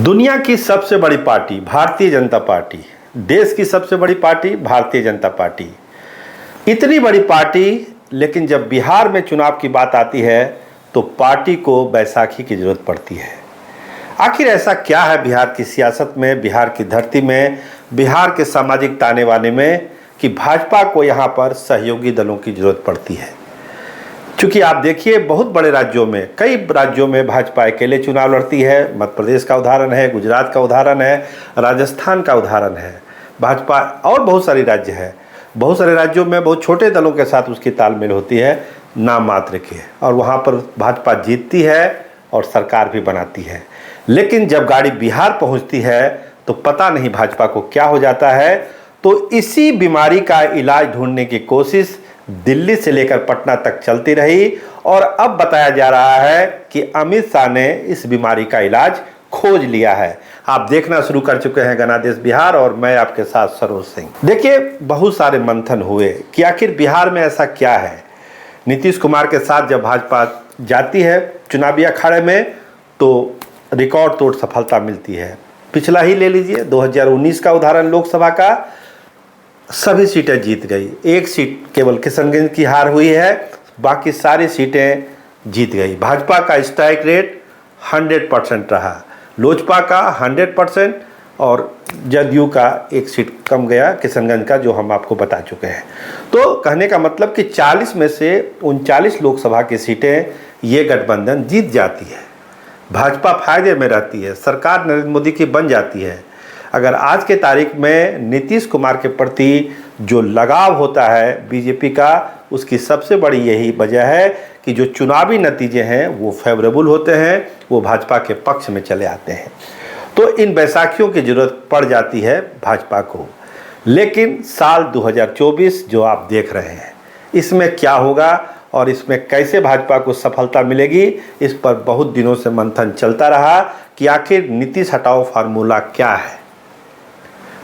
दुनिया की सबसे बड़ी पार्टी भारतीय जनता पार्टी, देश की सबसे बड़ी पार्टी भारतीय जनता पार्टी, इतनी बड़ी पार्टी, लेकिन जब बिहार में चुनाव की बात आती है तो पार्टी को बैसाखी की जरूरत पड़ती है। आखिर ऐसा क्या है बिहार की सियासत में, बिहार की धरती में, बिहार के सामाजिक ताने बाने में कि भाजपा को यहाँ पर सहयोगी दलों की जरूरत पड़ती है। क्योंकि आप देखिए, बहुत बड़े राज्यों में, कई राज्यों में भाजपा अकेले चुनाव लड़ती है। मध्य प्रदेश का उदाहरण है, गुजरात का उदाहरण है, राजस्थान का उदाहरण है। भाजपा और बहुत सारी राज्य है, बहुत सारे राज्यों में बहुत छोटे दलों के साथ उसकी तालमेल होती है, नाम मात्र की, और वहाँ पर भाजपा जीतती है और सरकार भी बनाती है। लेकिन जब गाड़ी बिहार पहुँचती है तो पता नहीं भाजपा को क्या हो जाता है। तो इसी बीमारी का इलाज ढूंढने की कोशिश दिल्ली से लेकर पटना तक चलती रही और अब बताया जा रहा है कि अमित शाह ने इस बीमारी का इलाज खोज लिया है। आप देखना शुरू कर चुके हैं गनादेश बिहार और मैं आपके साथ सरोज सिंह। देखिए, बहुत सारे मंथन हुए कि आखिर बिहार में ऐसा क्या है। नीतीश कुमार के साथ जब भाजपा जाती है चुनावी अखाड़े में तो रिकॉर्ड तोड़ सफलता मिलती है। पिछला ही ले लीजिए, 2019 का उदाहरण लोकसभा का, सभी सीटें जीत गई। एक सीट केवल किशनगंज की हार हुई है, बाकी सारी सीटें जीत गई। भाजपा का स्ट्राइक रेट 100% रहा, लोजपा का 100% और जदयू का एक सीट कम गया किशनगंज का, जो हम आपको बता चुके हैं। तो कहने का मतलब कि 40 में से 39 लोकसभा की सीटें ये गठबंधन जीत जाती है। भाजपा फायदे में रहती है, सरकार नरेंद्र मोदी की बन जाती है। अगर आज के तारीख में नीतीश कुमार के प्रति जो लगाव होता है बीजेपी का, उसकी सबसे बड़ी यही वजह है कि जो चुनावी नतीजे हैं वो फेवरेबल होते हैं, वो भाजपा के पक्ष में चले आते हैं। तो इन बैसाखियों की ज़रूरत पड़ जाती है भाजपा को। लेकिन साल 2024 जो आप देख रहे हैं, इसमें क्या होगा और इसमें कैसे भाजपा को सफलता मिलेगी, इस पर बहुत दिनों से मंथन चलता रहा कि आखिर नीतीश हटाओ फार्मूला क्या है।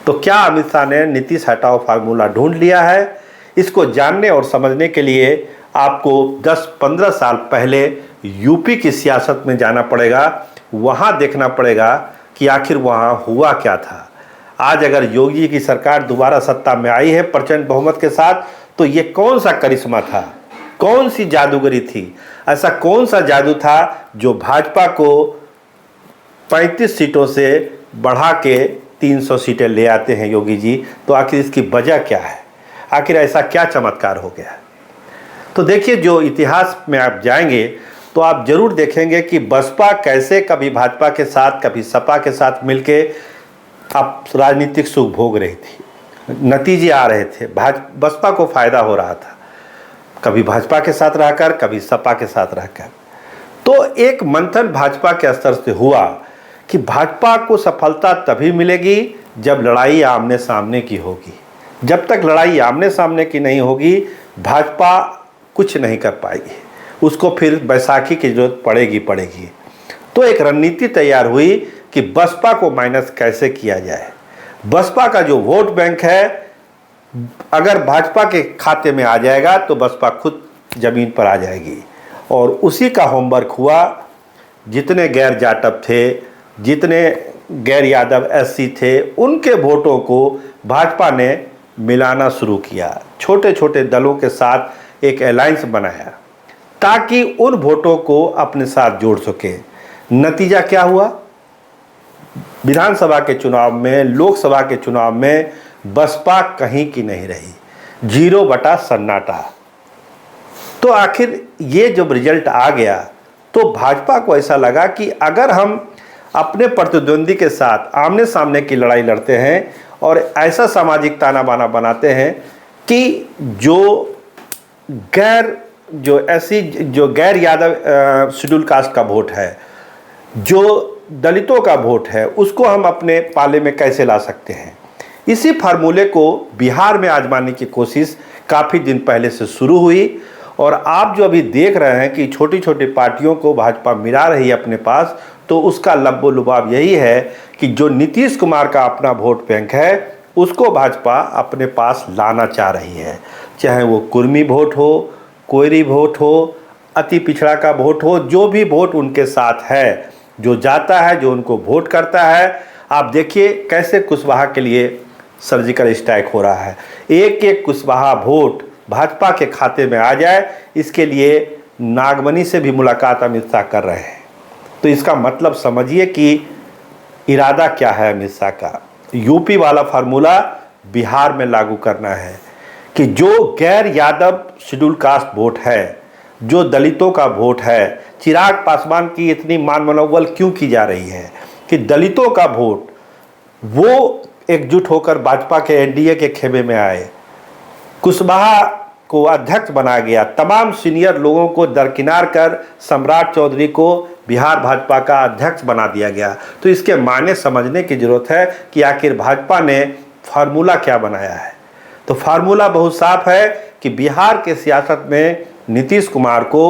तो क्या अमित शाह ने नीतीश हटाओ फार्मूला ढूंढ लिया है? इसको जानने और समझने के लिए आपको 10-15 साल पहले यूपी की सियासत में जाना पड़ेगा। वहाँ देखना पड़ेगा कि आखिर वहाँ हुआ क्या था। आज अगर योगी की सरकार दोबारा सत्ता में आई है प्रचंड बहुमत के साथ, तो ये कौन सा करिश्मा था, कौन सी जादूगरी थी, ऐसा कौन सा जादू था जो भाजपा को 35 सीटों से बढ़ा के 300 सीटें ले आते हैं योगी जी। तो आखिर इसकी वजह क्या है, आखिर ऐसा क्या चमत्कार हो गया? तो देखिए, जो इतिहास में आप जाएंगे तो आप जरूर देखेंगे कि बसपा कैसे कभी भाजपा के साथ, कभी सपा के साथ मिलके अब राजनीतिक सुख भोग रही थी, नतीजे आ रहे थे, बसपा को फायदा हो रहा था, कभी भाजपा के साथ रहकर, कभी सपा के साथ रहकर। तो एक मंथन भाजपा के स्तर से हुआ कि भाजपा को सफलता तभी मिलेगी जब लड़ाई आमने सामने की होगी। जब तक लड़ाई आमने सामने की नहीं होगी, भाजपा कुछ नहीं कर पाएगी, उसको फिर बैसाखी की जरूरत पड़ेगी। तो एक रणनीति तैयार हुई कि बसपा को माइनस कैसे किया जाए। बसपा का जो वोट बैंक है, अगर भाजपा के खाते में आ जाएगा तो बसपा खुद जमीन पर आ जाएगी। और उसी का होमवर्क हुआ। जितने गैर जाटव थे, जितने गैर यादव एससी थे, उनके वोटों को भाजपा ने मिलाना शुरू किया। छोटे छोटे दलों के साथ एक अलायंस बनाया ताकि उन वोटों को अपने साथ जोड़ सके। नतीजा क्या हुआ? विधानसभा के चुनाव में, लोकसभा के चुनाव में बसपा कहीं की नहीं रही, 0 बटा सन्नाटा। तो आखिर ये जब रिजल्ट आ गया तो भाजपा को ऐसा लगा कि अगर हम अपने प्रतिद्वंदी के साथ आमने सामने की लड़ाई लड़ते हैं और ऐसा सामाजिक ताना बाना बनाते हैं कि जो गैर यादव शेड्यूल कास्ट का वोट है, जो दलितों का वोट है, उसको हम अपने पाले में कैसे ला सकते हैं। इसी फार्मूले को बिहार में आजमाने की कोशिश काफ़ी दिन पहले से शुरू हुई। और आप जो अभी देख रहे हैं कि छोटी छोटी पार्टियों को भाजपा मिला रही है अपने पास, तो उसका लब्बो लुबाब यही है कि जो नीतीश कुमार का अपना वोट बैंक है, उसको भाजपा अपने पास लाना चाह रही है। चाहे वो कुर्मी वोट हो, कोयरी वोट हो, अति पिछड़ा का वोट हो, जो भी वोट उनके साथ है जो जाता है, जो उनको वोट करता है। आप देखिए कैसे कुशवाहा के लिए सर्जिकल स्ट्राइक हो रहा है। एक एक कुशवाहा वोट भाजपा के खाते में आ जाए, इसके लिए नागमणि से भी मुलाकात अमित शाह कर रहे हैं। तो इसका मतलब समझिए कि इरादा क्या है अमित शाह का। यूपी वाला फार्मूला बिहार में लागू करना है कि जो गैर यादव शेड्यूल कास्ट वोट है, जो दलितों का वोट है, चिराग पासवान की इतनी मान मनोबल क्यों की जा रही है कि दलितों का वोट वो एकजुट होकर भाजपा के एनडीए के खेमे में आए। कुशवाहा को अध्यक्ष बनाया गया, तमाम सीनियर लोगों को दरकिनार कर सम्राट चौधरी को बिहार भाजपा का अध्यक्ष बना दिया गया। तो इसके मायने समझने की जरूरत है कि आखिर भाजपा ने फार्मूला क्या बनाया है। तो फार्मूला बहुत साफ है कि बिहार के सियासत में नीतीश कुमार को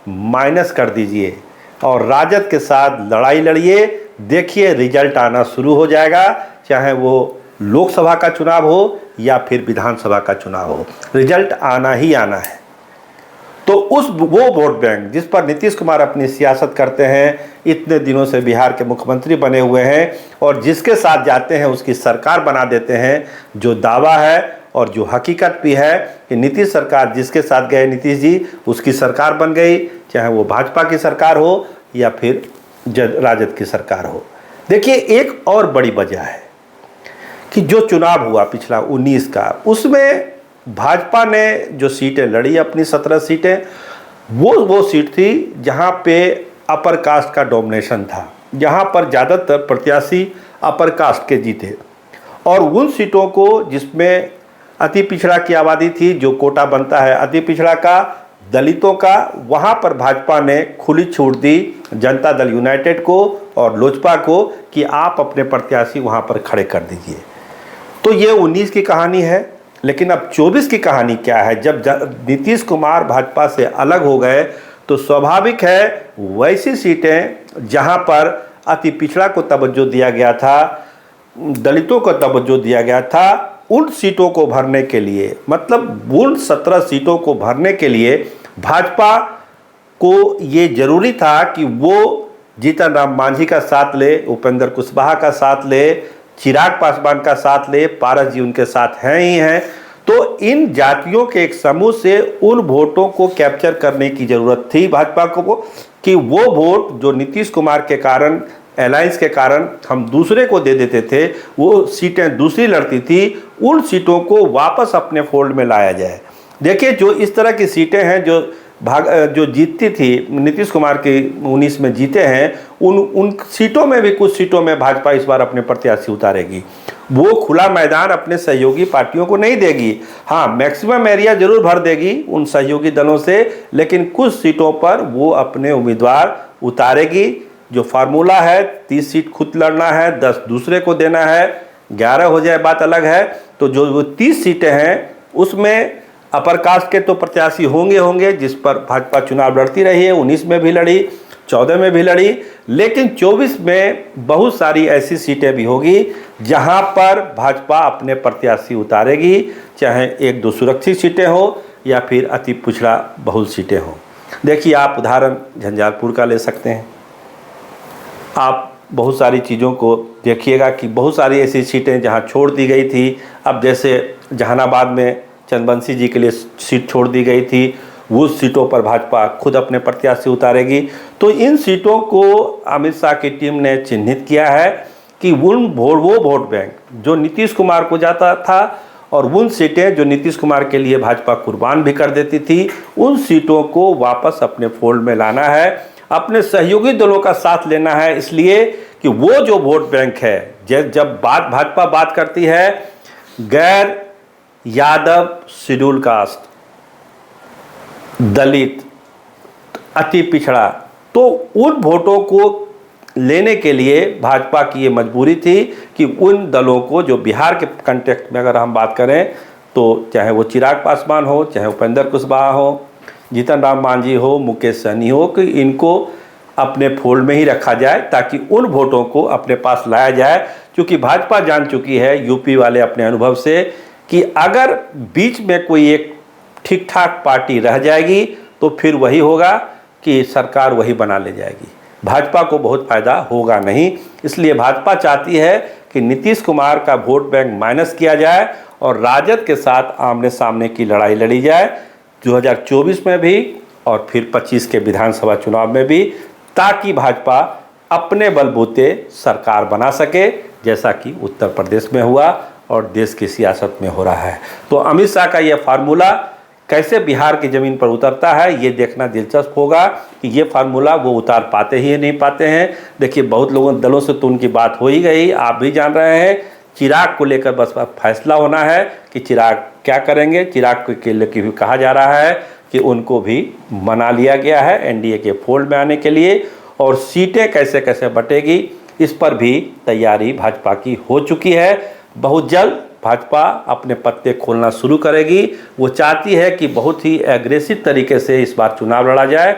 माइनस कर दीजिए और राजद के साथ लड़ाई लड़िए। देखिए रिजल्ट आना शुरू हो जाएगा, चाहे वो लोकसभा का चुनाव हो या फिर विधानसभा का चुनाव हो, रिजल्ट आना ही आना है। तो वो वोट बैंक जिस पर नीतीश कुमार अपनी सियासत करते हैं, इतने दिनों से बिहार के मुख्यमंत्री बने हुए हैं और जिसके साथ जाते हैं उसकी सरकार बना देते हैं, जो दावा है और जो हकीकत भी है कि नीतीश सरकार जिसके साथ गए नीतीश जी उसकी सरकार बन गई, चाहे वो भाजपा की सरकार हो या फिर राजद की सरकार हो। देखिए एक और बड़ी वजह है कि जो चुनाव हुआ पिछला 19 का, उसमें भाजपा ने जो सीटें लड़ी अपनी 17 सीटें, वो सीट थी जहां पे अपर कास्ट का डोमिनेशन था, जहां पर ज़्यादातर प्रत्याशी अपर कास्ट के जीते। और उन सीटों को जिसमें अति पिछड़ा की आबादी थी, जो कोटा बनता है अति पिछड़ा का, दलितों का, वहां पर भाजपा ने खुली छूट दी जनता दल यूनाइटेड को और लोजपा को कि आप अपने प्रत्याशी वहां पर खड़े कर दीजिए। तो ये 19 की कहानी है। लेकिन अब 24 की कहानी क्या है। जब नीतीश कुमार भाजपा से अलग हो गए तो स्वाभाविक है वैसी सीटें जहां पर अति पिछड़ा को तवज्जो दिया गया था, दलितों को तवज्जो दिया गया था, उन सीटों को भरने के लिए, मतलब उन 17 सीटों को भरने के लिए भाजपा को ये जरूरी था कि वो जीतन राम मांझी का साथ ले, उपेंद्र कुशवाहा का साथ ले, चिराग पासवान का साथ ले, पारस जी उनके साथ हैं ही हैं। तो इन जातियों के एक समूह से उन वोटों को कैप्चर करने की जरूरत थी भाजपा को कि वो वोट जो नीतीश कुमार के कारण, अलायंस के कारण हम दूसरे को दे देते थे, वो सीटें दूसरी लड़ती थी, उन सीटों को वापस अपने फोल्ड में लाया जाए। देखिए जो इस तरह की सीटें हैं जो जीतती थी, नीतीश कुमार के 19 में जीते हैं, उन सीटों में भी कुछ सीटों में भाजपा इस बार अपने प्रत्याशी उतारेगी। वो खुला मैदान अपने सहयोगी पार्टियों को नहीं देगी। हाँ, मैक्सिमम एरिया जरूर भर देगी उन सहयोगी दलों से, लेकिन कुछ सीटों पर वो अपने उम्मीदवार उतारेगी। जो फार्मूला है 30 सीट खुद लड़ना है, 10 दूसरे को देना है, 11 हो जाए बात अलग है। तो जो 30 सीटें हैं उसमें अपर कास्ट के तो प्रत्याशी होंगे जिस पर भाजपा चुनाव लड़ती रही है। 19 में भी लड़ी, 14 में भी लड़ी, लेकिन 24 में बहुत सारी ऐसी सीटें भी होगी जहां पर भाजपा अपने प्रत्याशी उतारेगी, चाहे 1-2 सुरक्षित सीटें हो या फिर अति पिछड़ा बहुल सीटें हो। देखिए आप उदाहरण झंझारपुर का ले सकते हैं। आप बहुत सारी चीज़ों को देखिएगा कि बहुत सारी ऐसी सीटें जहां छोड़ दी गई थी। अब जैसे जहानाबाद में चंद्रवंशी जी के लिए सीट छोड़ दी गई थी, वो सीटों पर भाजपा खुद अपने प्रत्याशी उतारेगी। तो इन सीटों को अमित शाह की टीम ने चिन्हित किया है कि वो वोट बैंक जो नीतीश कुमार को जाता था और उन सीटें जो नीतीश कुमार के लिए भाजपा कुर्बान भी कर देती थी, उन सीटों को वापस अपने फोल्ड में लाना है, अपने सहयोगी दलों का साथ लेना है। इसलिए कि वो जो वोट बैंक है, जब भाजपा बात करती है गैर यादव शेड्यूल कास्ट, दलित, अति पिछड़ा, तो उन वोटों को लेने के लिए भाजपा की ये मजबूरी थी कि उन दलों को, जो बिहार के कंटेक्स्ट में अगर हम बात करें तो चाहे वो चिराग पासवान हो, चाहे उपेंद्र कुशवाहा हो, जीतन राम मांझी हो, मुकेश सहनी हो, कि इनको अपने फोल्ड में ही रखा जाए ताकि उन वोटों को अपने पास लाया जाए। क्योंकि भाजपा जान चुकी है यूपी वाले अपने अनुभव से कि अगर बीच में कोई एक ठीक ठाक पार्टी रह जाएगी तो फिर वही होगा कि सरकार वही बना ले जाएगी। भाजपा को बहुत फायदा होगा नहीं। इसलिए भाजपा चाहती है कि नीतीश कुमार का वोट बैंक माइनस किया जाए और राजद के साथ आमने सामने की लड़ाई लड़ी जाए 2024 में भी और फिर 25 के विधानसभा चुनाव में भी, ताकि भाजपा अपने बलबूते सरकार बना सके, जैसा कि उत्तर प्रदेश में हुआ और देश की सियासत में हो रहा है। तो अमित शाह का यह फार्मूला कैसे बिहार की ज़मीन पर उतरता है, ये देखना दिलचस्प होगा कि ये फार्मूला वो उतार पाते ही नहीं पाते हैं। देखिए, बहुत लोगों दलों से तो उनकी बात हो ही गई, आप भी जान रहे हैं। चिराग को लेकर बस फैसला होना है कि चिराग क्या करेंगे। चिराग के लिए भी कहा जा रहा है कि उनको भी मना लिया गया है एनडीए के फोल्ड में आने के लिए, और सीटें कैसे कैसे बटेगी इस पर भी तैयारी भाजपा की हो चुकी है। बहुत जल्द भाजपा अपने पत्ते खोलना शुरू करेगी। वो चाहती है कि बहुत ही एग्रेसिव तरीके से इस बार चुनाव लड़ा जाए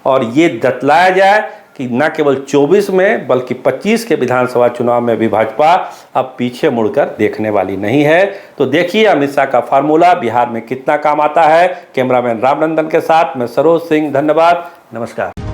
और ये जतलाया जाए कि न केवल 24 में बल्कि 25 के विधानसभा चुनाव में भी भाजपा अब पीछे मुड़कर देखने वाली नहीं है। तो देखिए अमित शाह का फार्मूला बिहार में कितना काम आता है। कैमरामैन रामनंदन के साथ मैं सरोज सिंह, धन्यवाद, नमस्कार।